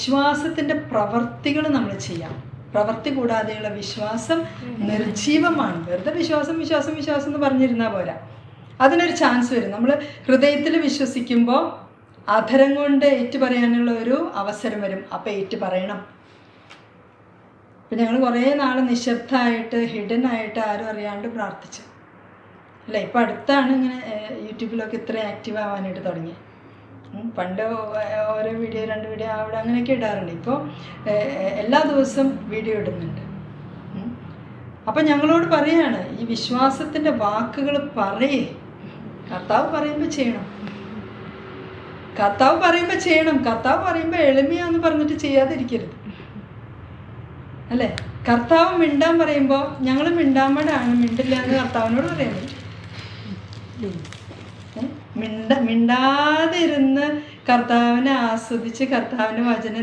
വിശ്വാസത്തിൻ്റെ പ്രവർത്തികൾ നമ്മൾ ചെയ്യാം. പ്രവർത്തി കൂടാതെയുള്ള വിശ്വാസം നിർജീവമാണ്. വെറുതെ വിശ്വാസം വിശ്വാസം വിശ്വാസം എന്ന് പറഞ്ഞിരുന്നാൽ പോരാ. അതിനൊരു ചാൻസ് വരും. നമ്മൾ ഹൃദയത്തിൽ വിശ്വസിക്കുമ്പോൾ അധരം കൊണ്ട് ഏറ്റു പറയാനുള്ള ഒരു അവസരം വരും. അപ്പം ഏറ്റു പറയണം. ഇപ്പം ഞങ്ങൾ കുറേ നാൾ നിശബ്ദമായിട്ട് ഹിഡൻ ആയിട്ട് ആരും അറിയാണ്ട് പ്രാർത്ഥിച്ചു അല്ല. ഇപ്പം അടുത്താണ് ഇങ്ങനെ യൂട്യൂബിലൊക്കെ ഇത്ര ആക്റ്റീവ് ആവാനായിട്ട് തുടങ്ങി. പണ്ട് ഓരോ വീഡിയോ 2 വീഡിയോ അവിടെ അങ്ങനെയൊക്കെ ഇടാറുണ്ട്. ഇപ്പോൾ എല്ലാ ദിവസവും വീഡിയോ ഇടുന്നുണ്ട്. അപ്പം ഞങ്ങളോട് പറയാണ്, ഈ വിശ്വാസത്തിൻ്റെ വാക്കുകൾ പറയേ. കർത്താവ് പറയുമ്പോൾ ചെയ്യണം. കർത്താവ് പറയുമ്പോൾ ചെയ്യണം. കർത്താവ് പറയുമ്പോൾ എളിമയാന്ന് പറഞ്ഞിട്ട് ചെയ്യാതിരിക്കരുത് അല്ലേ. കർത്താവ് മിണ്ടാൻ പറയുമ്പോൾ ഞങ്ങൾ മിണ്ടാമടാണ്, മിണ്ടില്ല എന്ന് കർത്താവിനോട് പറയാൻ പറ്റും. മിണ്ടാതിരുന്ന് കർത്താവിനെ ആസ്വദിച്ച് കർത്താവിൻ്റെ വചനം